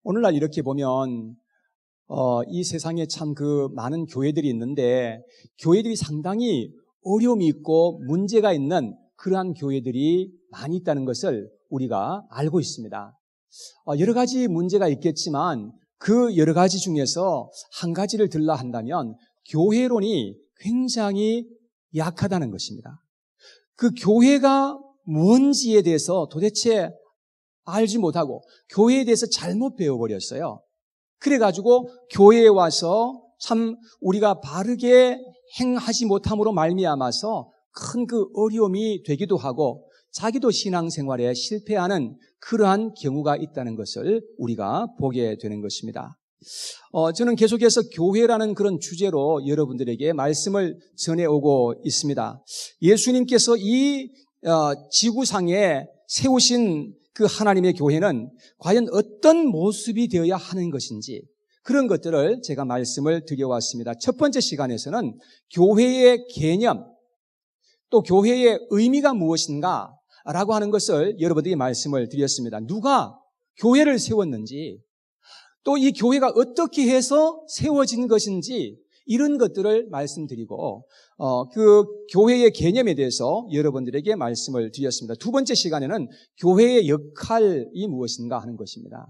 오늘날 이렇게 보면 이 세상에 참 그 많은 교회들이 있는데 교회들이 상당히 어려움이 있고 문제가 있는 그러한 교회들이 많이 있다는 것을 우리가 알고 있습니다. 여러 가지 문제가 있겠지만 그 여러 가지 중에서 한 가지를 들라 한다면 교회론이 굉장히 약하다는 것입니다. 그 교회가 뭔지에 대해서 도대체 알지 못하고 교회에 대해서 잘못 배워버렸어요. 그래가지고 교회에 와서 참 우리가 바르게 행하지 못함으로 말미암아서 큰 그 어려움이 되기도 하고 자기도 신앙생활에 실패하는 그러한 경우가 있다는 것을 우리가 보게 되는 것입니다. 저는 계속해서 교회라는 그런 주제로 여러분들에게 말씀을 전해오고 있습니다. 예수님께서 이 지구상에 세우신 그 하나님의 교회는 과연 어떤 모습이 되어야 하는 것인지 그런 것들을 제가 말씀을 드려왔습니다. 첫 번째 시간에서는 교회의 개념, 또 교회의 의미가 무엇인가 라고 하는 것을 여러분들에게 말씀을 드렸습니다. 누가 교회를 세웠는지, 또 이 교회가 어떻게 해서 세워진 것인지 이런 것들을 말씀드리고 그 교회의 개념에 대해서 여러분들에게 말씀을 드렸습니다. 두 번째 시간에는 교회의 역할이 무엇인가 하는 것입니다.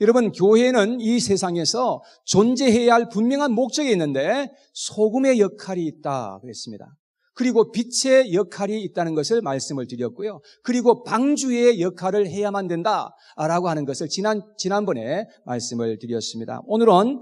여러분, 교회는 이 세상에서 존재해야 할 분명한 목적이 있는데 소금의 역할이 있다 그랬습니다. 그리고 빛의 역할이 있다는 것을 말씀을 드렸고요. 그리고 방주의 역할을 해야만 된다라고 하는 것을 지난번에 말씀을 드렸습니다. 오늘은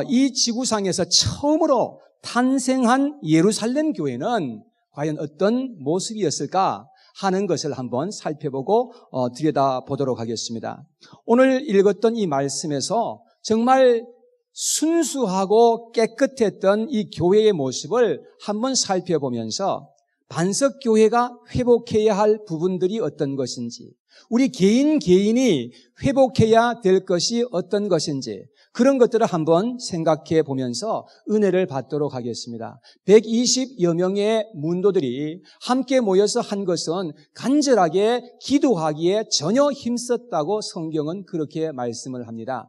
이 지구상에서 처음으로 탄생한 예루살렘 교회는 과연 어떤 모습이었을까 하는 것을 한번 살펴보고 들여다보도록 하겠습니다. 오늘 읽었던 이 말씀에서 정말 순수하고 깨끗했던 이 교회의 모습을 한번 살펴보면서 반석교회가 회복해야 할 부분들이 어떤 것인지, 우리 개인이 회복해야 될 것이 어떤 것인지 그런 것들을 한번 생각해 보면서 은혜를 받도록 하겠습니다. 120여 명의 문도들이 함께 모여서 한 것은 간절하게 기도하기에 전혀 힘썼다고 성경은 그렇게 말씀을 합니다.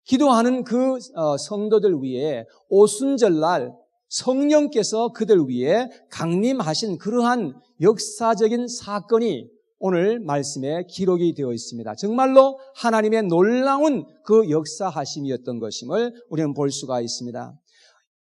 기도하는 그 성도들 위에 오순절날 성령께서 그들 위에 강림하신 그러한 역사적인 사건이 오늘 말씀에 기록이 되어 있습니다. 정말로 하나님의 놀라운 그 역사하심이었던 것임을 우리는 볼 수가 있습니다.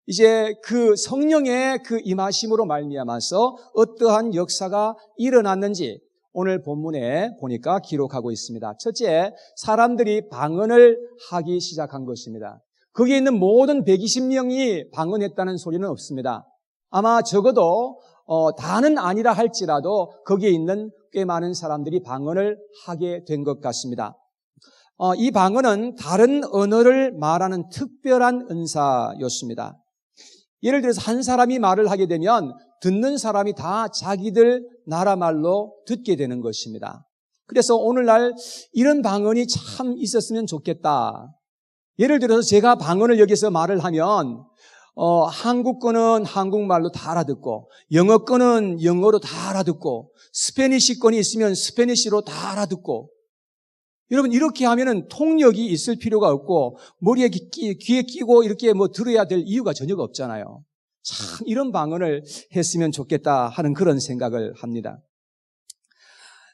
이제 그 성령의 그 임하심으로 말미암아서 어떠한 역사가 일어났는지 오늘 본문에 보니까 기록하고 있습니다. 첫째, 사람들이 방언을 하기 시작한 것입니다. 거기에 있는 모든 120명이 방언했다는 소리는 없습니다. 아마 적어도 다는 아니라 할지라도 거기에 있는 꽤 많은 사람들이 방언을 하게 된 것 같습니다. 이 방언은 다른 언어를 말하는 특별한 은사였습니다. 예를 들어서 한 사람이 말을 하게 되면 듣는 사람이 다 자기들 나라 말로 듣게 되는 것입니다. 그래서 오늘날 이런 방언이 참 있었으면 좋겠다. 예를 들어서 제가 방언을 여기서 말을 하면 한국 거는 한국말로 다 알아듣고 영어 거는 영어로 다 알아듣고 스페니시 건이 있으면 스페니시로 다 알아듣고, 여러분 이렇게 하면은 통역이 있을 필요가 없고 머리에 귀에 끼고 이렇게 들어야 될 이유가 전혀 없잖아요. 참 이런 방언을 했으면 좋겠다 하는 그런 생각을 합니다.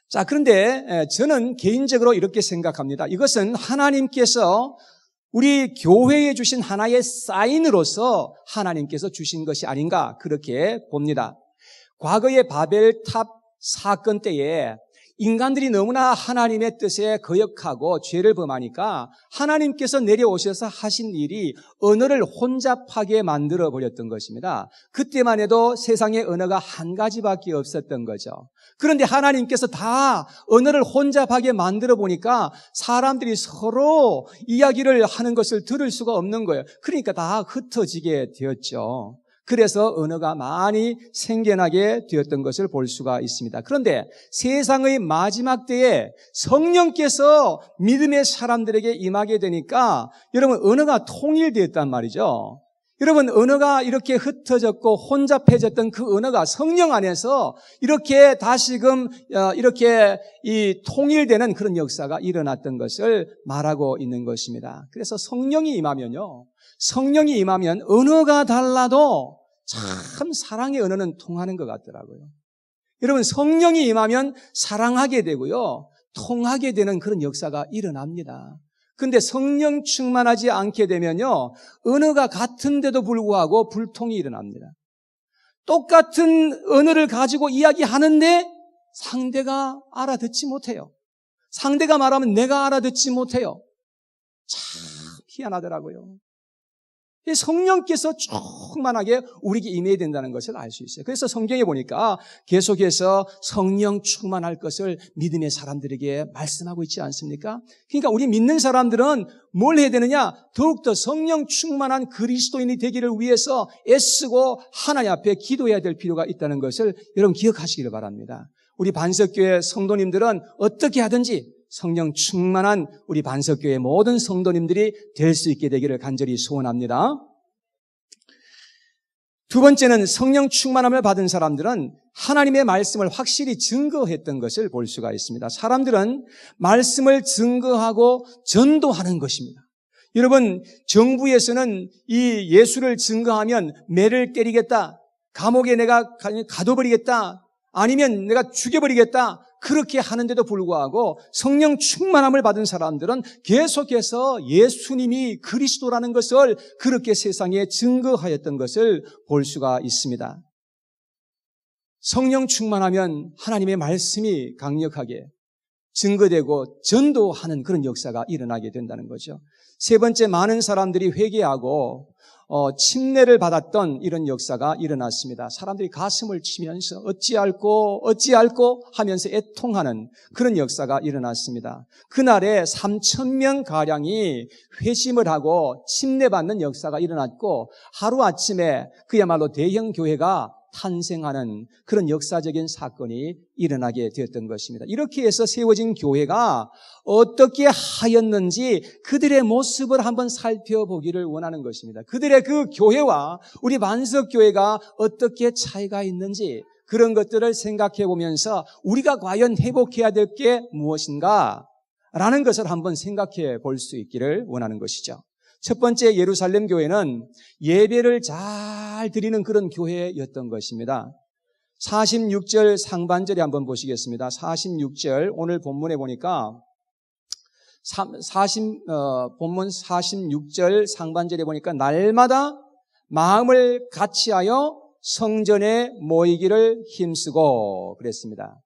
자, 그런데 저는 개인적으로 이렇게 생각합니다. 이것은 하나님께서 우리 교회에 주신 하나의 사인으로서 하나님께서 주신 것이 아닌가 그렇게 봅니다. 과거의 바벨탑 사건 때에 인간들이 너무나 하나님의 뜻에 거역하고 죄를 범하니까 하나님께서 내려오셔서 하신 일이 언어를 혼잡하게 만들어버렸던 것입니다. 그때만 해도 세상에 언어가 한 가지밖에 없었던 거죠. 그런데 하나님께서 다 언어를 혼잡하게 만들어 보니까 사람들이 서로 이야기를 하는 것을 들을 수가 없는 거예요. 그러니까 다 흩어지게 되었죠. 그래서 언어가 많이 생겨나게 되었던 것을 볼 수가 있습니다. 그런데 세상의 마지막 때에 성령께서 믿음의 사람들에게 임하게 되니까 여러분 언어가 통일되었단 말이죠. 여러분, 언어가 이렇게 흩어졌고 혼잡해졌던 그 언어가 성령 안에서 이렇게 다시금 이렇게 이 통일되는 그런 역사가 일어났던 것을 말하고 있는 것입니다. 그래서 성령이 임하면요, 성령이 임하면 언어가 달라도 참 사랑의 언어는 통하는 것 같더라고요. 여러분, 성령이 임하면 사랑하게 되고요, 통하게 되는 그런 역사가 일어납니다. 근데 성령 충만하지 않게 되면요, 언어가 같은데도 불구하고 불통이 일어납니다. 똑같은 언어를 가지고 이야기하는데 상대가 알아듣지 못해요. 상대가 말하면 내가 알아듣지 못해요. 참 희한하더라고요. 성령께서 충만하게 우리에게 임해야 된다는 것을 알 수 있어요. 그래서 성경에 보니까 계속해서 성령 충만할 것을 믿음의 사람들에게 말씀하고 있지 않습니까? 그러니까 우리 믿는 사람들은 뭘 해야 되느냐? 더욱더 성령 충만한 그리스도인이 되기를 위해서 애쓰고 하나님 앞에 기도해야 될 필요가 있다는 것을 여러분 기억하시기를 바랍니다. 우리 반석교회 성도님들은 어떻게 하든지 성령 충만한 우리 반석교회 모든 성도님들이 될 수 있게 되기를 간절히 소원합니다. 두 번째는 성령 충만함을 받은 사람들은 하나님의 말씀을 확실히 증거했던 것을 볼 수가 있습니다. 사람들은 말씀을 증거하고 전도하는 것입니다. 여러분, 정부에서는 이 예수를 증거하면 매를 때리겠다, 감옥에 내가 가둬버리겠다, 아니면 내가 죽여버리겠다, 그렇게 하는데도 불구하고 성령 충만함을 받은 사람들은 계속해서 예수님이 그리스도라는 것을 그렇게 세상에 증거하였던 것을 볼 수가 있습니다. 성령 충만하면 하나님의 말씀이 강력하게 증거되고 전도하는 그런 역사가 일어나게 된다는 거죠. 세 번째, 많은 사람들이 회개하고 침례를 받았던 이런 역사가 일어났습니다. 사람들이 가슴을 치면서 어찌할꼬 하면서 애통하는 그런 역사가 일어났습니다. 그날에 3,000명 가량이 회심을 하고 침례받는 역사가 일어났고 하루아침에 그야말로 대형 교회가 탄생하는 그런 역사적인 사건이 일어나게 되었던 것입니다. 이렇게 해서 세워진 교회가 어떻게 하였는지 그들의 모습을 한번 살펴보기를 원하는 것입니다. 그들의 그 교회와 우리 반석교회가 어떻게 차이가 있는지 그런 것들을 생각해 보면서 우리가 과연 회복해야 될 게 무엇인가 라는 것을 한번 생각해 볼 수 있기를 원하는 것이죠. 첫 번째, 예루살렘 교회는 예배를 잘 드리는 그런 교회였던 것입니다. 46절 상반절에 한번 보시겠습니다. 46절 오늘 본문에 보니까 본문 46절 상반절에 보니까 날마다 마음을 같이하여 성전에 모이기를 힘쓰고 그랬습니다.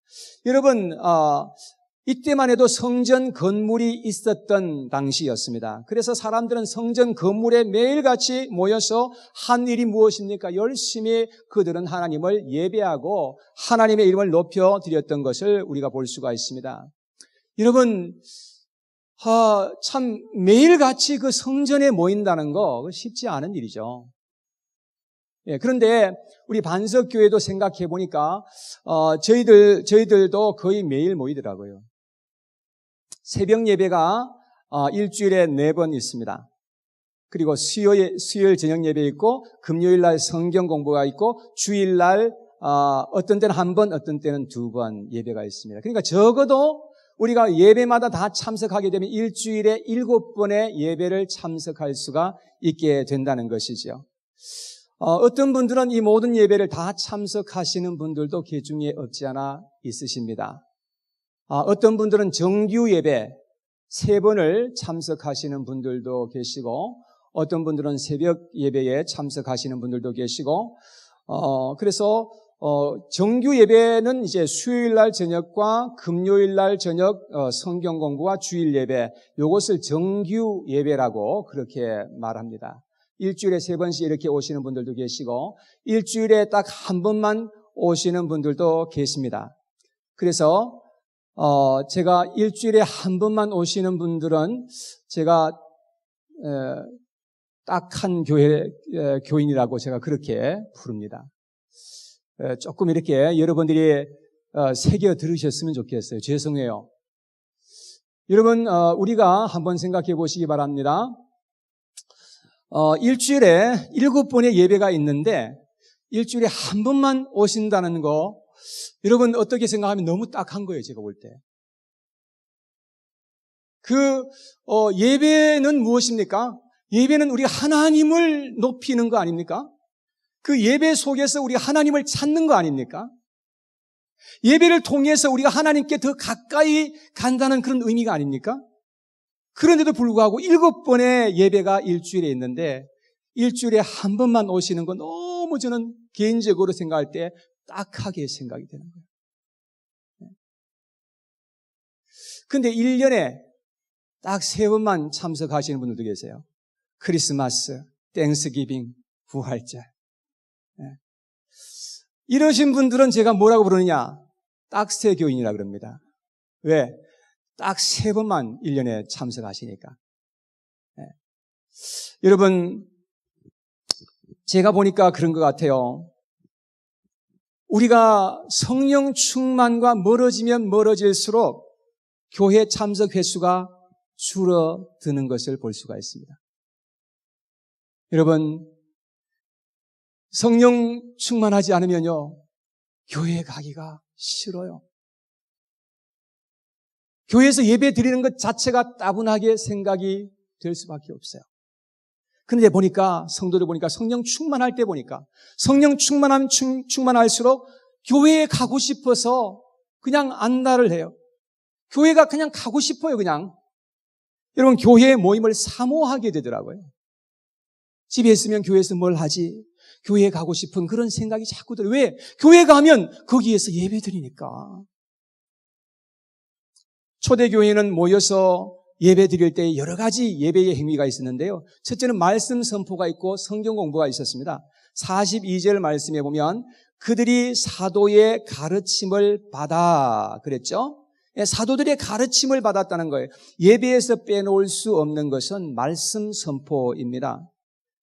여러분, 이때만 해도 성전 건물이 있었던 당시였습니다. 그래서 사람들은 성전 건물에 매일같이 모여서 한 일이 무엇입니까? 열심히 그들은 하나님을 예배하고 하나님의 이름을 높여드렸던 것을 우리가 볼 수가 있습니다. 여러분, 참 매일같이 그 성전에 모인다는 거 쉽지 않은 일이죠. 예, 그런데 우리 반석교회도 생각해 보니까 저희들도 거의 매일 모이더라고요. 새벽 예배가 일주일에 4번 있습니다. 그리고 수요일 저녁 예배 있고 금요일 날 성경 공부가 있고 주일 날 어떤 때는 1번, 어떤 때는 2번 예배가 있습니다. 그러니까 적어도 우리가 예배마다 다 참석하게 되면 일주일에 7번의 예배를 참석할 수가 있게 된다는 것이죠. 어떤 분들은 이 모든 예배를 다 참석하시는 분들도 계중에 없지 않아 있으십니다. 어떤 분들은 정규 예배 3번을 참석하시는 분들도 계시고 어떤 분들은 새벽 예배에 참석하시는 분들도 계시고 그래서 정규 예배는 이제 수요일 날 저녁과 금요일 날 저녁 성경 공부와 주일 예배, 이것을 정규 예배라고 그렇게 말합니다. 일주일에 3번씩 이렇게 오시는 분들도 계시고 일주일에 딱 1번만 오시는 분들도 계십니다. 그래서 제가 일주일에 1번만 오시는 분들은 제가 딱한 교인이라고 제가 그렇게 부릅니다. 조금 이렇게 여러분들이 새겨 들으셨으면 좋겠어요. 죄송해요. 여러분, 우리가 한번 생각해 보시기 바랍니다. 일주일에 7번의 예배가 있는데 일주일에 한 번만 오신다는 거 여러분 어떻게 생각하면 너무 딱한 거예요, 제가 볼 때. 예배는 무엇입니까? 예배는 우리가 하나님을 높이는 거 아닙니까? 그 예배 속에서 우리가 하나님을 찾는 거 아닙니까? 예배를 통해서 우리가 하나님께 더 가까이 간다는 그런 의미가 아닙니까? 그런데도 불구하고 7번의 예배가 일주일에 있는데 일주일에 한 번만 오시는 건 너무 저는 개인적으로 생각할 때 딱하게 생각이 되는 거예요. 근데 1년에 딱 3번만 참석하시는 분들도 계세요. 크리스마스, 땡스기빙, 부활절. 이러신 분들은 제가 뭐라고 부르느냐? 딱새 교인이라 그럽니다. 왜? 딱 3번만 1년에 참석하시니까. 여러분, 제가 보니까 그런 것 같아요. 우리가 성령 충만과 멀어지면 멀어질수록 교회 참석 횟수가 줄어드는 것을 볼 수가 있습니다. 여러분, 성령 충만하지 않으면요, 교회에 가기가 싫어요. 교회에서 예배 드리는 것 자체가 따분하게 생각이 될 수밖에 없어요. 그런데 보니까, 성도들 보니까 성령 충만할 때 보니까 성령 충만하면 충만할수록 교회에 가고 싶어서 그냥 안달을 해요. 교회가 그냥 가고 싶어요, 그냥. 여러분, 교회의 모임을 사모하게 되더라고요. 집에 있으면 교회에서 뭘 하지? 교회에 가고 싶은 그런 생각이 자꾸 들어요. 왜? 교회 가면 거기에서 예배 드리니까. 초대교회는 모여서 예배 드릴 때 여러 가지 예배의 행위가 있었는데요. 첫째는 말씀 선포가 있고 성경 공부가 있었습니다. 42절 말씀에 보면 그들이 사도의 가르침을 받아 그랬죠. 사도들의 가르침을 받았다는 거예요. 예배에서 빼놓을 수 없는 것은 말씀 선포입니다.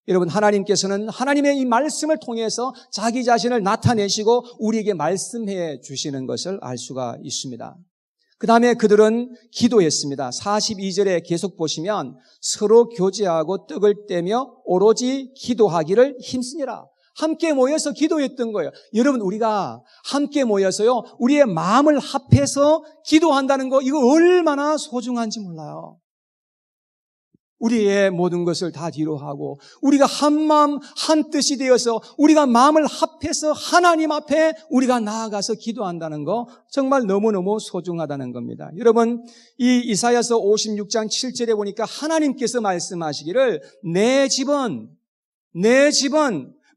여러분, 하나님께서는 하나님의 이 말씀을 통해서 자기 자신을 나타내시고 우리에게 말씀해 주시는 것을 알 수가 있습니다. 그 다음에 그들은 기도했습니다. 42절에 계속 보시면 서로 교제하고 떡을 떼며 오로지 기도하기를 힘쓰니라. 함께 모여서 기도했던 거예요. 여러분, 우리가 함께 모여서요, 우리의 마음을 합해서 기도한다는 거, 이거 얼마나 소중한지 몰라요. 우리의 모든 것을 다 뒤로 하고 우리가 한 마음 한 뜻이 되어서 우리가 마음을 합해서 하나님 앞에 우리가 나아가서 기도한다는 거 정말 너무너무 소중하다는 겁니다. 여러분, 이 이사야서 56장 7절에 보니까 하나님께서 말씀하시기를 내 집은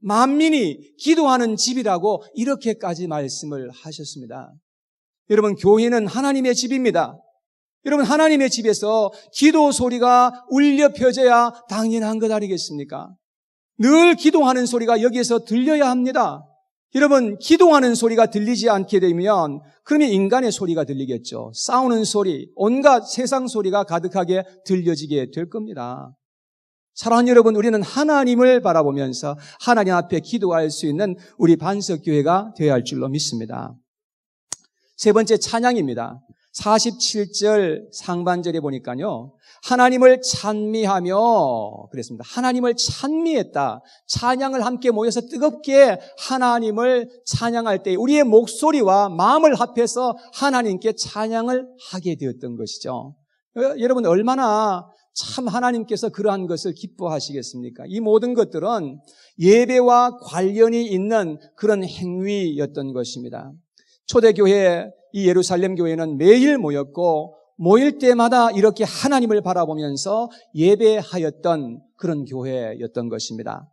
만민이 기도하는 집이라고 이렇게까지 말씀을 하셨습니다. 여러분, 교회는 하나님의 집입니다. 여러분, 하나님의 집에서 기도 소리가 울려 펴져야 당연한 것 아니겠습니까? 늘 기도하는 소리가 여기에서 들려야 합니다. 여러분, 기도하는 소리가 들리지 않게 되면 그러면 인간의 소리가 들리겠죠. 싸우는 소리, 온갖 세상 소리가 가득하게 들려지게 될 겁니다. 사랑하는 여러분, 우리는 하나님을 바라보면서 하나님 앞에 기도할 수 있는 우리 반석교회가 되어야 할 줄로 믿습니다. 세 번째, 찬양입니다. 47절 상반절에 보니까요, 하나님을 찬미하며 그랬습니다. 하나님을 찬미했다. 찬양을 함께 모여서 뜨겁게 하나님을 찬양할 때 우리의 목소리와 마음을 합해서 하나님께 찬양을 하게 되었던 것이죠. 여러분, 얼마나 참 하나님께서 그러한 것을 기뻐하시겠습니까? 이 모든 것들은 예배와 관련이 있는 그런 행위였던 것입니다. 초대교회, 이 예루살렘 교회는 매일 모였고 모일 때마다 이렇게 하나님을 바라보면서 예배하였던 그런 교회였던 것입니다.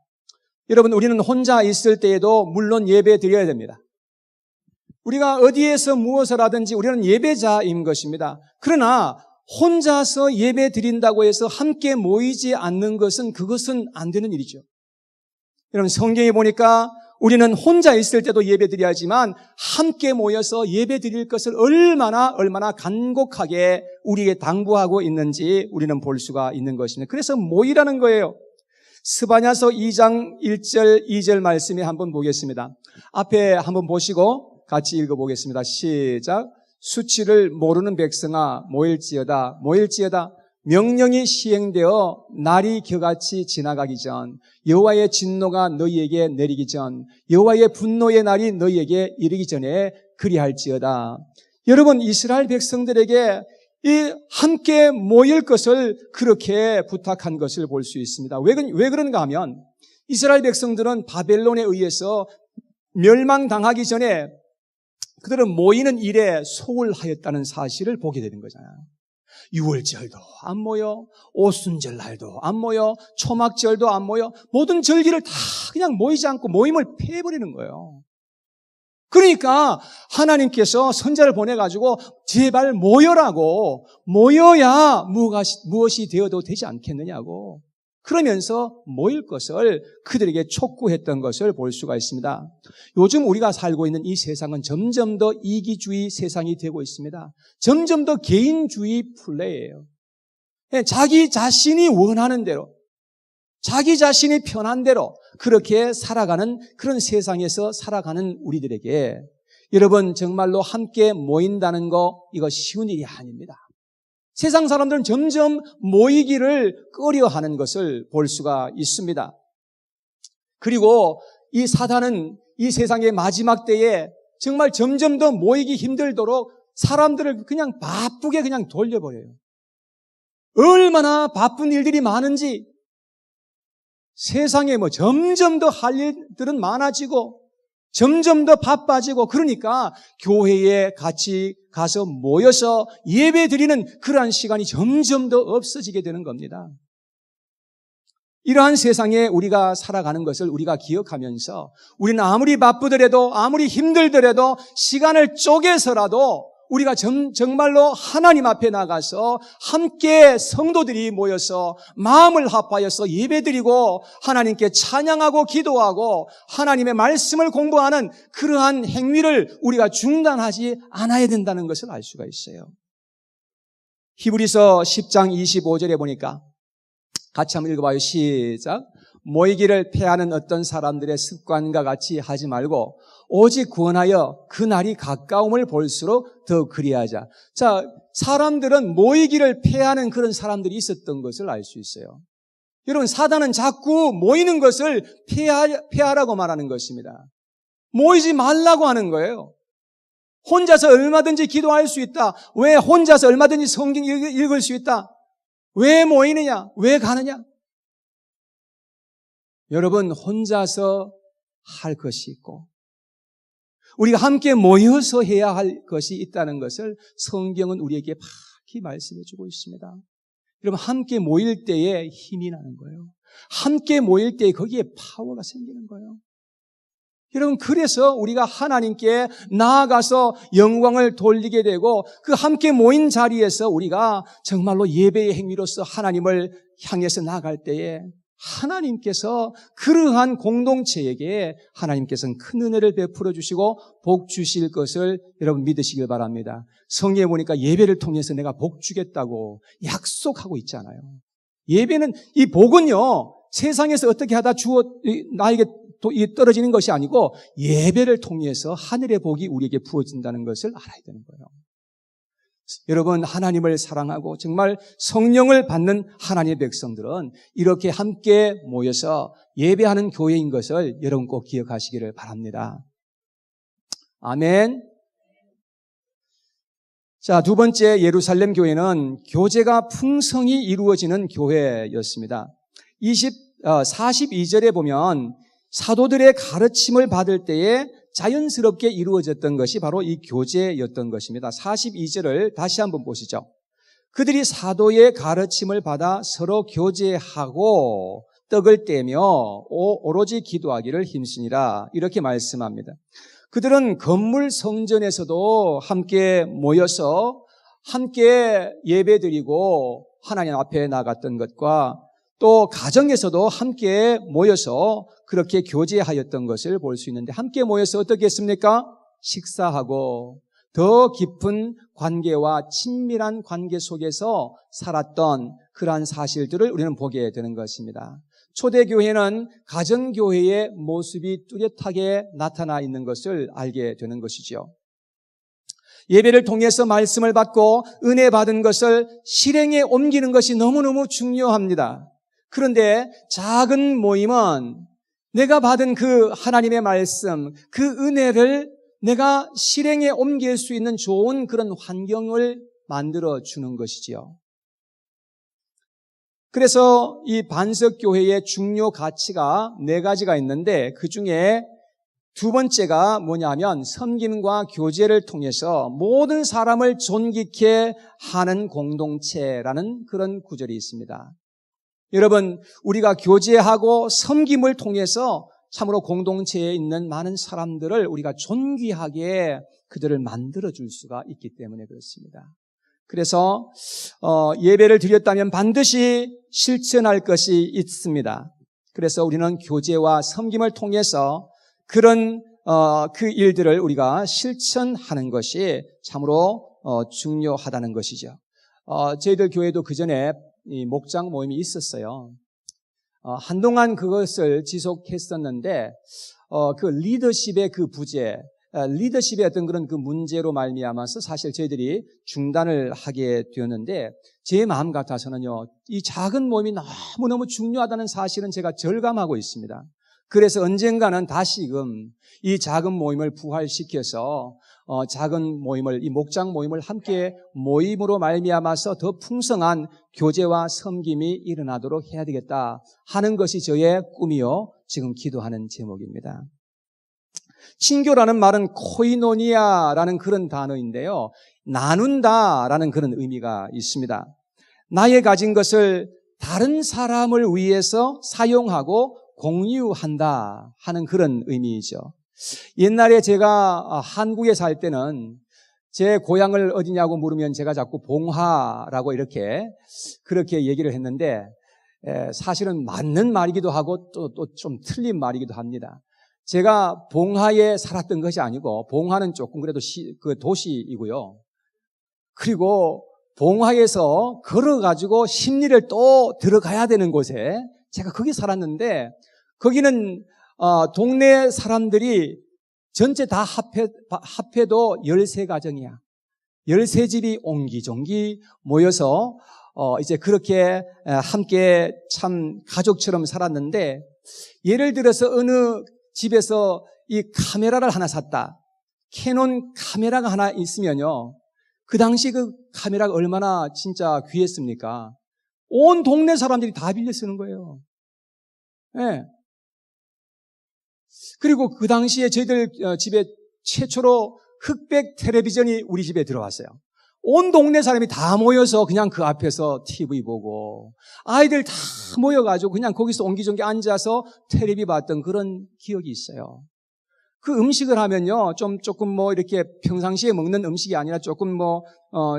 여러분, 우리는 혼자 있을 때에도 물론 예배 드려야 됩니다. 우리가 어디에서 무엇을 하든지 우리는 예배자인 것입니다. 그러나 혼자서 예배 드린다고 해서 함께 모이지 않는 것은 그것은 안 되는 일이죠. 여러분, 성경에 보니까 우리는 혼자 있을 때도 예배 드려야지만 함께 모여서 예배 드릴 것을 얼마나 간곡하게 우리에게 당부하고 있는지 우리는 볼 수가 있는 것입니다. 그래서 모이라는 거예요. 스바냐서 2장 1절 2절 말씀에 한번 보겠습니다. 앞에 한번 보시고 같이 읽어보겠습니다. 시작. 수치를 모르는 백성아 모일지어다. 명령이 시행되어 날이 겨같이 지나가기 전, 여호와의 진노가 너희에게 내리기 전, 여호와의 분노의 날이 너희에게 이르기 전에 그리할지어다. 여러분, 이스라엘 백성들에게 이 함께 모일 것을 그렇게 부탁한 것을 볼 수 있습니다. 왜 그런가 하면 이스라엘 백성들은 바벨론에 의해서 멸망당하기 전에 그들은 모이는 일에 소홀하였다는 사실을 보게 되는 거잖아요. 유월절도 안 모여, 오순절 날도 안 모여, 초막절도 안 모여, 모든 절기를 다 그냥 모이지 않고 모임을 폐해버리는 거예요. 그러니까 하나님께서 선자를 보내가지고 제발 모여라고, 모여야 무엇이 되어도 되지 않겠느냐고, 그러면서 모일 것을 그들에게 촉구했던 것을 볼 수가 있습니다. 요즘 우리가 살고 있는 이 세상은 점점 더 이기주의 세상이 되고 있습니다. 점점 더 개인주의 플레이예요. 자기 자신이 원하는 대로, 자기 자신이 편한 대로 그렇게 살아가는 그런 세상에서 살아가는 우리들에게 여러분, 정말로 함께 모인다는 거, 이거 쉬운 일이 아닙니다. 세상 사람들은 점점 모이기를 꺼려하는 것을 볼 수가 있습니다. 그리고 이 사단은 이 세상의 마지막 때에 정말 점점 더 모이기 힘들도록 사람들을 그냥 바쁘게 그냥 돌려버려요. 얼마나 바쁜 일들이 많은지, 세상에 점점 더 할 일들은 많아지고 점점 더 바빠지고, 그러니까 교회에 같이 가서 모여서 예배 드리는 그러한 시간이 점점 더 없어지게 되는 겁니다. 이러한 세상에 우리가 살아가는 것을 우리가 기억하면서 우리는 아무리 바쁘더라도, 아무리 힘들더라도 시간을 쪼개서라도 우리가 정말로 하나님 앞에 나가서 함께 성도들이 모여서 마음을 합하여서 예배드리고 하나님께 찬양하고 기도하고 하나님의 말씀을 공부하는 그러한 행위를 우리가 중단하지 않아야 된다는 것을 알 수가 있어요. 히브리서 10장 25절에 보니까 같이 한번 읽어봐요. 시작. 모이기를 패하는 어떤 사람들의 습관과 같이 하지 말고 오직 구원하여 그 날이 가까움을 볼수록 더 그리하자. 자, 사람들은 모이기를 패하는 그런 사람들이 있었던 것을 알 수 있어요. 여러분, 사단은 자꾸 모이는 것을 패하라고 말하는 것입니다. 모이지 말라고 하는 거예요. 혼자서 얼마든지 기도할 수 있다. 왜 혼자서 얼마든지 성경 읽을 수 있다. 왜 모이느냐? 왜 가느냐? 여러분, 혼자서 할 것이 있고 우리가 함께 모여서 해야 할 것이 있다는 것을 성경은 우리에게 밝히 말씀해 주고 있습니다. 여러분, 함께 모일 때에 힘이 나는 거예요. 함께 모일 때에 거기에 파워가 생기는 거예요. 여러분, 그래서 우리가 하나님께 나아가서 영광을 돌리게 되고 그 함께 모인 자리에서 우리가 정말로 예배의 행위로서 하나님을 향해서 나아갈 때에 하나님께서 그러한 공동체에게 하나님께서는 큰 은혜를 베풀어 주시고 복 주실 것을 여러분 믿으시길 바랍니다. 성경에 보니까 예배를 통해서 내가 복 주겠다고 약속하고 있잖아요. 예배는, 이 복은요, 세상에서 어떻게 하다 나에게 떨어지는 것이 아니고 예배를 통해서 하늘의 복이 우리에게 부어진다는 것을 알아야 되는 거예요. 여러분, 하나님을 사랑하고 정말 성령을 받는 하나님의 백성들은 이렇게 함께 모여서 예배하는 교회인 것을 여러분 꼭 기억하시기를 바랍니다. 아멘. 자, 두 번째 예루살렘 교회는 교제가 풍성히 이루어지는 교회였습니다. 42절에 보면 사도들의 가르침을 받을 때에 자연스럽게 이루어졌던 것이 바로 이 교제였던 것입니다. 42절을 다시 한번 보시죠. 그들이 사도의 가르침을 받아 서로 교제하고 떡을 떼며 오로지 기도하기를 힘쓰니라, 이렇게 말씀합니다. 그들은 건물 성전에서도 함께 모여서 함께 예배드리고 하나님 앞에 나갔던 것과 또 가정에서도 함께 모여서 그렇게 교제하였던 것을 볼 수 있는데, 함께 모여서 어떻게 했습니까? 식사하고 더 깊은 관계와 친밀한 관계 속에서 살았던 그러한 사실들을 우리는 보게 되는 것입니다. 초대교회는 가정교회의 모습이 뚜렷하게 나타나 있는 것을 알게 되는 것이죠. 예배를 통해서 말씀을 받고 은혜 받은 것을 실행에 옮기는 것이 너무너무 중요합니다. 그런데 작은 모임은 내가 받은 그 하나님의 말씀, 그 은혜를 내가 실행에 옮길 수 있는 좋은 그런 환경을 만들어 주는 것이지요. 그래서 이 반석교회의 중요 가치가 4가지가 있는데 그 중에 두 번째가 뭐냐면 섬김과 교제를 통해서 모든 사람을 존귀케 하는 공동체라는 그런 구절이 있습니다. 여러분, 우리가 교제하고 섬김을 통해서 참으로 공동체에 있는 많은 사람들을 우리가 존귀하게 그들을 만들어줄 수가 있기 때문에 그렇습니다. 그래서 예배를 드렸다면 반드시 실천할 것이 있습니다. 그래서 우리는 교제와 섬김을 통해서 그런 그 일들을 우리가 실천하는 것이 참으로 중요하다는 것이죠. 저희들 교회도 그전에 이 목장 모임이 있었어요. 한동안 그것을 지속했었는데 그 리더십의 그 부재, 리더십의 어떤 그런 그 문제로 말미암아서 사실 저희들이 중단을 하게 되었는데 제 마음 같아서는요, 이 작은 모임이 너무너무 중요하다는 사실은 제가 절감하고 있습니다. 그래서 언젠가는 다시금 이 작은 모임을 부활시켜서 작은 모임을, 이 목장 모임을 함께 모임으로 말미암아서 더 풍성한 교제와 섬김이 일어나도록 해야 되겠다 하는 것이 저의 꿈이요, 지금 기도하는 제목입니다. 친교라는 말은 코이노니아라는 그런 단어인데요, 나눈다라는 그런 의미가 있습니다. 나의 가진 것을 다른 사람을 위해서 사용하고 공유한다 하는 그런 의미이죠. 옛날에 제가 한국에 살 때는 제 고향을 어디냐고 물으면 제가 자꾸 봉하라고 그렇게 얘기를 했는데 사실은 맞는 말이기도 하고 또 좀 틀린 말이기도 합니다. 제가 봉하에 살았던 것이 아니고 봉하는 조금 그래도 그 도시이고요. 그리고 봉하에서 걸어가지고 십리를 또 들어가야 되는 곳에 제가 거기 살았는데 거기는 동네 사람들이 전체 다 합해도 13가정이야. 13집이 옹기종기 모여서 이제 그렇게 함께 참 가족처럼 살았는데, 예를 들어서 어느 집에서 이 카메라를 하나 샀다. 캐논 카메라가 하나 있으면요, 그 당시 그 카메라가 얼마나 진짜 귀했습니까? 온 동네 사람들이 다 빌려 쓰는 거예요. 네. 그리고 그 당시에 저희들 집에 최초로 흑백 텔레비전이 우리 집에 들어왔어요. 온 동네 사람이 다 모여서 그냥 그 앞에서 TV 보고 아이들 다 모여가지고 그냥 거기서 옹기종기 앉아서 텔레비 봤던 그런 기억이 있어요. 그 음식을 하면요, 조금 뭐 이렇게 평상시에 먹는 음식이 아니라 조금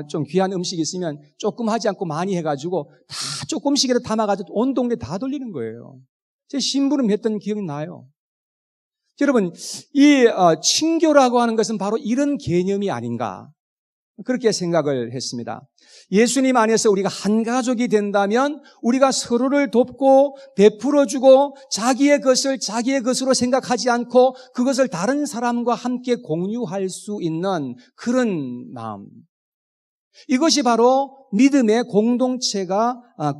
좀 귀한 음식이 있으면 조금 하지 않고 많이 해가지고 다 조금씩이라도 담아가지고 온 동네 다 돌리는 거예요. 제 심부름 했던 기억이 나요. 여러분, 이 친교라고 하는 것은 바로 이런 개념이 아닌가, 그렇게 생각을 했습니다. 예수님 안에서 우리가 한 가족이 된다면 우리가 서로를 돕고 베풀어주고 자기의 것을 자기의 것으로 생각하지 않고 그것을 다른 사람과 함께 공유할 수 있는 그런 마음, 이것이 바로 믿음의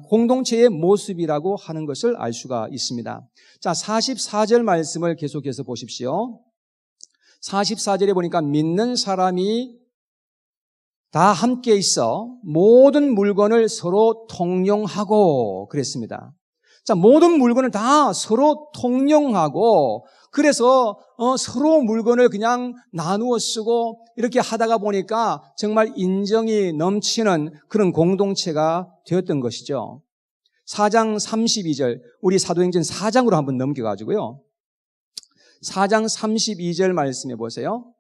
공동체의 모습이라고 하는 것을 알 수가 있습니다. 자, 44절 말씀을 계속해서 보십시오. 44절에 보니까 믿는 사람이 다 함께 있어 모든 물건을 서로 통용하고 그랬습니다. 자, 모든 물건을 다 서로 통용하고, 그래서 서로 물건을 그냥 나누어 쓰고 이렇게 하다가 보니까 정말 인정이 넘치는 그런 공동체가 되었던 것이죠. 4장 32절, 우리 사도행전 4장으로 한번 넘겨가지고요. 4장 32절 말씀해 보세요.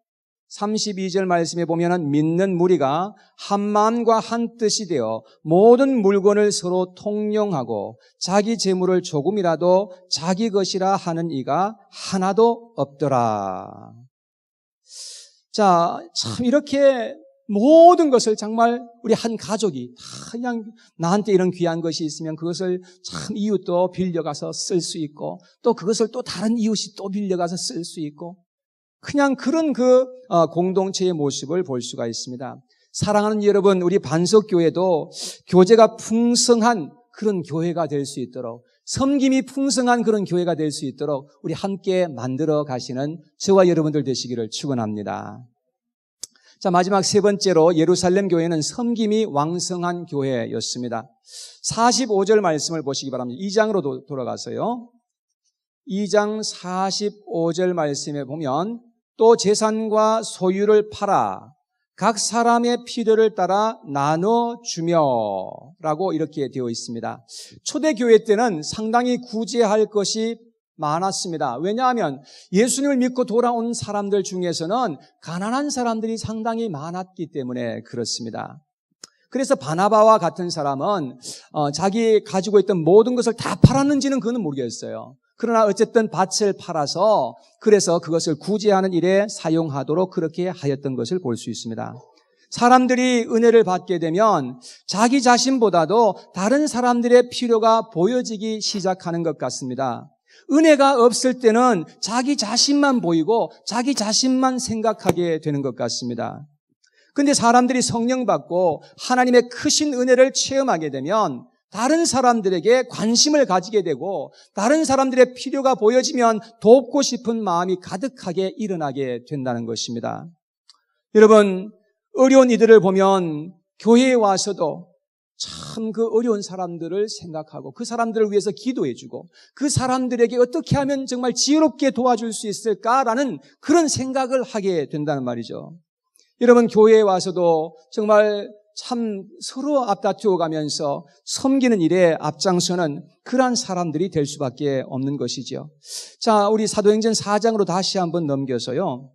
32절 말씀에 보면은 믿는 무리가 한 마음과 한 뜻이 되어 모든 물건을 서로 통용하고 자기 재물을 조금이라도 자기 것이라 하는 이가 하나도 없더라. 자, 참 이렇게 모든 것을 정말 우리 한 가족이 다 그냥 나한테 이런 귀한 것이 있으면 그것을 참 이웃도 빌려가서 쓸 수 있고 또 그것을 또 다른 이웃이 또 빌려가서 쓸 수 있고, 그냥 그런 공동체의 모습을 볼 수가 있습니다. 사랑하는 여러분, 우리 반석교회도 교제가 풍성한 그런 교회가 될 수 있도록, 섬김이 풍성한 그런 교회가 될 수 있도록 우리 함께 만들어 가시는 저와 여러분들 되시기를 축원합니다. 자, 마지막 세 번째로 예루살렘 교회는 섬김이 왕성한 교회였습니다. 45절 말씀을 보시기 바랍니다. 2장으로 돌아가서요. 2장 45절 말씀에 보면 또 재산과 소유를 팔아 각 사람의 필요를 따라 나눠주며 라고 이렇게 되어 있습니다. 초대교회 때는 상당히 구제할 것이 많았습니다. 왜냐하면 예수님을 믿고 돌아온 사람들 중에서는 가난한 사람들이 상당히 많았기 때문에 그렇습니다. 그래서 바나바와 같은 사람은 자기 가지고 있던 모든 것을 다 팔았는지는 그는 모르겠어요. 그러나 어쨌든 밭을 팔아서 그래서 그것을 구제하는 일에 사용하도록 그렇게 하였던 것을 볼 수 있습니다. 사람들이 은혜를 받게 되면 자기 자신보다도 다른 사람들의 필요가 보여지기 시작하는 것 같습니다. 은혜가 없을 때는 자기 자신만 보이고 자기 자신만 생각하게 되는 것 같습니다. 그런데 사람들이 성령 받고 하나님의 크신 은혜를 체험하게 되면 다른 사람들에게 관심을 가지게 되고 다른 사람들의 필요가 보여지면 돕고 싶은 마음이 가득하게 일어나게 된다는 것입니다. 여러분, 어려운 이들을 보면 교회에 와서도 참 그 어려운 사람들을 생각하고 그 사람들을 위해서 기도해주고 그 사람들에게 어떻게 하면 정말 지혜롭게 도와줄 수 있을까라는 그런 생각을 하게 된다는 말이죠. 여러분, 교회에 와서도 정말 참 서로 앞다투어 가면서 섬기는 일에 앞장서는 그러한 사람들이 될 수밖에 없는 것이죠. 자, 우리 사도행전 4장으로 다시 한번 넘겨서요.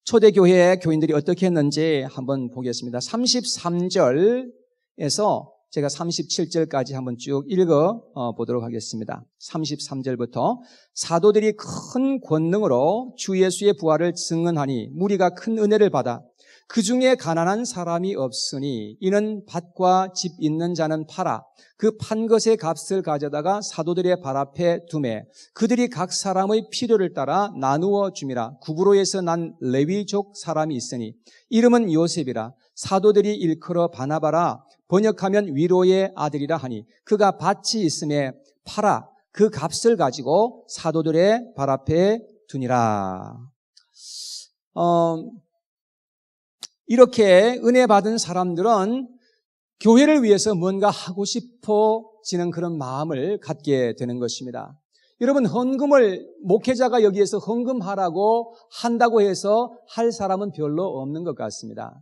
초대교회의 교인들이 어떻게 했는지 한번 보겠습니다. 33절에서 제가 37절까지 한번 쭉 읽어 보도록 하겠습니다. 33절부터 사도들이 큰 권능으로 주 예수의 부활을 증언하니 무리가 큰 은혜를 받아 그 중에 가난한 사람이 없으니 이는 밭과 집 있는 자는 팔아 그 판 것의 값을 가져다가 사도들의 발 앞에 두매 그들이 각 사람의 필요를 따라 나누어 줌이라. 구브로에서 난 레위족 사람이 있으니 이름은 요셉이라. 사도들이 일컬어 바나바라 번역하면 위로의 아들이라 하니 그가 밭이 있음에 팔아 그 값을 가지고 사도들의 발 앞에 두니라. 이렇게 은혜 받은 사람들은 교회를 위해서 뭔가 하고 싶어지는 그런 마음을 갖게 되는 것입니다. 여러분, 헌금을 목회자가 여기에서 헌금하라고 한다고 해서 할 사람은 별로 없는 것 같습니다.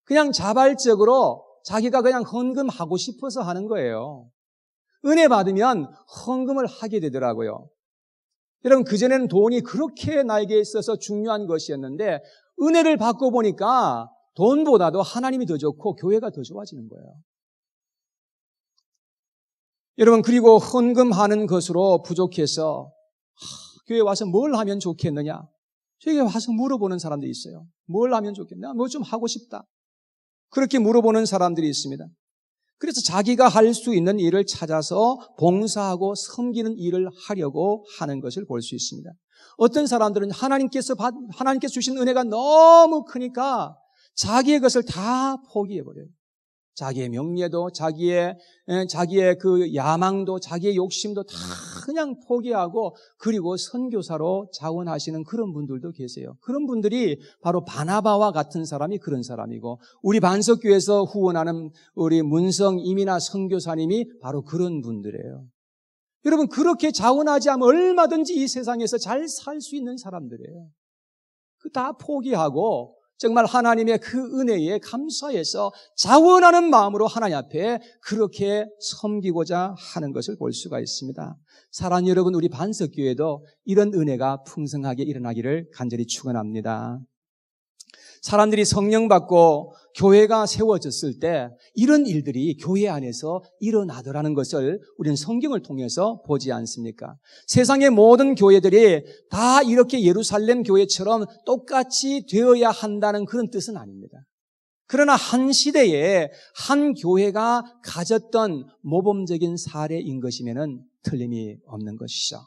그냥 자발적으로 자기가 그냥 헌금하고 싶어서 하는 거예요. 은혜 받으면 헌금을 하게 되더라고요. 여러분, 그전에는 돈이 그렇게 나에게 있어서 중요한 것이었는데 은혜를 받고 보니까 돈보다도 하나님이 더 좋고 교회가 더 좋아지는 거예요. 여러분, 그리고 헌금하는 것으로 부족해서 교회에 와서 뭘 하면 좋겠느냐? 저에게 와서 물어보는 사람들이 있어요. 뭘 하면 좋겠냐? 뭐 좀 하고 싶다. 그렇게 물어보는 사람들이 있습니다. 그래서 자기가 할 수 있는 일을 찾아서 봉사하고 섬기는 일을 하려고 하는 것을 볼 수 있습니다. 어떤 사람들은 하나님께서 주신 은혜가 너무 크니까 자기의 것을 다 포기해버려요. 자기의 명예도, 자기의 그 야망도, 자기의 욕심도 다 그냥 포기하고 그리고 선교사로 자원하시는 그런 분들도 계세요. 그런 분들이 바로 바나바와 같은 사람이 그런 사람이고 우리 반석교회에서 후원하는 우리 문성 이민아 선교사님이 바로 그런 분들이에요. 여러분, 그렇게 자원하지 않으면 얼마든지 이 세상에서 잘 살 수 있는 사람들이에요. 그 다 포기하고 정말 하나님의 그 은혜에 감사해서 자원하는 마음으로 하나님 앞에 그렇게 섬기고자 하는 것을 볼 수가 있습니다. 사랑하는 여러분, 우리 반석교회도 이런 은혜가 풍성하게 일어나기를 간절히 축원합니다. 사람들이 성령 받고 교회가 세워졌을 때 이런 일들이 교회 안에서 일어나더라는 것을 우리는 성경을 통해서 보지 않습니까? 세상의 모든 교회들이 다 이렇게 예루살렘 교회처럼 똑같이 되어야 한다는 그런 뜻은 아닙니다. 그러나 한 시대에 한 교회가 가졌던 모범적인 사례인 것이면은 틀림이 없는 것이죠.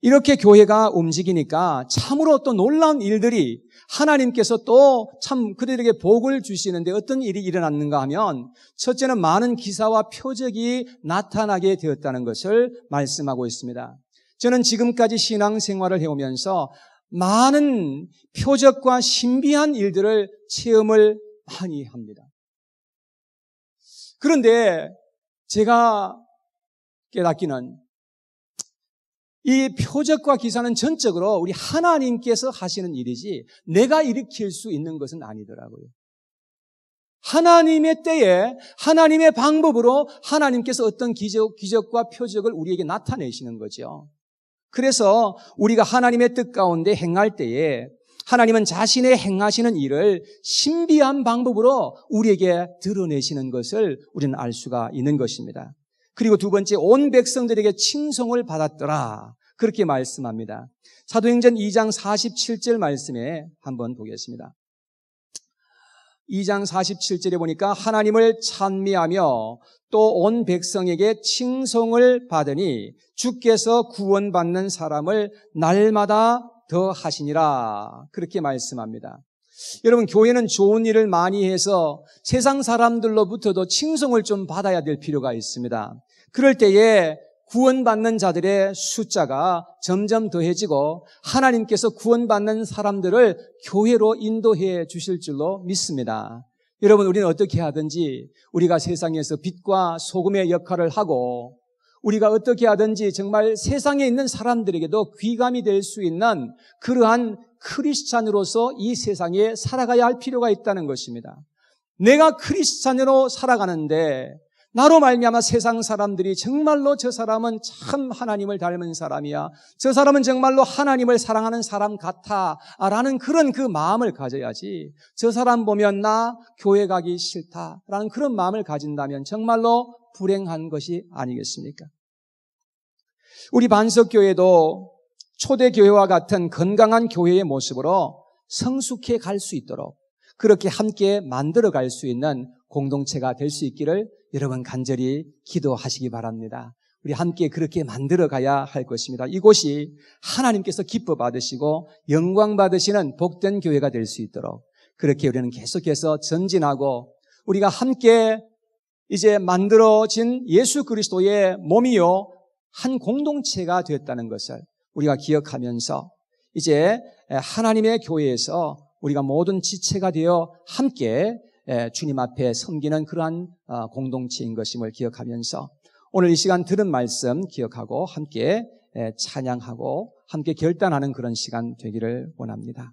이렇게 교회가 움직이니까 참으로 또 놀라운 일들이 하나님께서 또 참 그들에게 복을 주시는데 어떤 일이 일어났는가 하면 첫째는 많은 기사와 표적이 나타나게 되었다는 것을 말씀하고 있습니다. 저는 지금까지 신앙생활을 해오면서 많은 표적과 신비한 일들을 체험을 많이 합니다. 그런데 제가 깨닫기는 이 표적과 기사는 전적으로 우리 하나님께서 하시는 일이지 내가 일으킬 수 있는 것은 아니더라고요. 하나님의 때에 하나님의 방법으로 하나님께서 어떤 기적과 표적을 우리에게 나타내시는 거죠. 그래서 우리가 하나님의 뜻 가운데 행할 때에 하나님은 자신의 행하시는 일을 신비한 방법으로 우리에게 드러내시는 것을 우리는 알 수가 있는 것입니다. 그리고 두 번째, 온 백성들에게 칭송을 받았더라. 그렇게 말씀합니다. 사도행전 2장 47절 말씀에 한번 보겠습니다. 2장 47절에 보니까 하나님을 찬미하며 또 온 백성에게 칭송을 받으니 주께서 구원받는 사람을 날마다 더 하시니라. 그렇게 말씀합니다. 여러분, 교회는 좋은 일을 많이 해서 세상 사람들로부터도 칭송을 좀 받아야 될 필요가 있습니다. 그럴 때에 구원받는 자들의 숫자가 점점 더해지고 하나님께서 구원받는 사람들을 교회로 인도해 주실 줄로 믿습니다. 여러분, 우리는 어떻게 하든지 우리가 세상에서 빛과 소금의 역할을 하고 우리가 어떻게 하든지 정말 세상에 있는 사람들에게도 귀감이 될 수 있는 그러한 크리스찬으로서 이 세상에 살아가야 할 필요가 있다는 것입니다. 내가 크리스찬으로 살아가는데 나로 말미암아 세상 사람들이 정말로 저 사람은 참 하나님을 닮은 사람이야, 저 사람은 정말로 하나님을 사랑하는 사람 같아 라는 그런 그 마음을 가져야지, 저 사람 보면 나 교회 가기 싫다라는 그런 마음을 가진다면 정말로 불행한 것이 아니겠습니까? 우리 반석교회도 초대교회와 같은 건강한 교회의 모습으로 성숙해 갈 수 있도록 그렇게 함께 만들어 갈 수 있는 공동체가 될 수 있기를 여러분 간절히 기도하시기 바랍니다. 우리 함께 그렇게 만들어 가야 할 것입니다. 이곳이 하나님께서 기뻐 받으시고 영광 받으시는 복된 교회가 될 수 있도록 그렇게 우리는 계속해서 전진하고 우리가 함께 이제 만들어진 예수 그리스도의 몸이요 한 공동체가 되었다는 것을 우리가 기억하면서 이제 하나님의 교회에서 우리가 모든 지체가 되어 함께 주님 앞에 섬기는 그러한 공동체인 것임을 기억하면서 오늘 이 시간 들은 말씀 기억하고 함께 찬양하고 함께 결단하는 그런 시간 되기를 원합니다.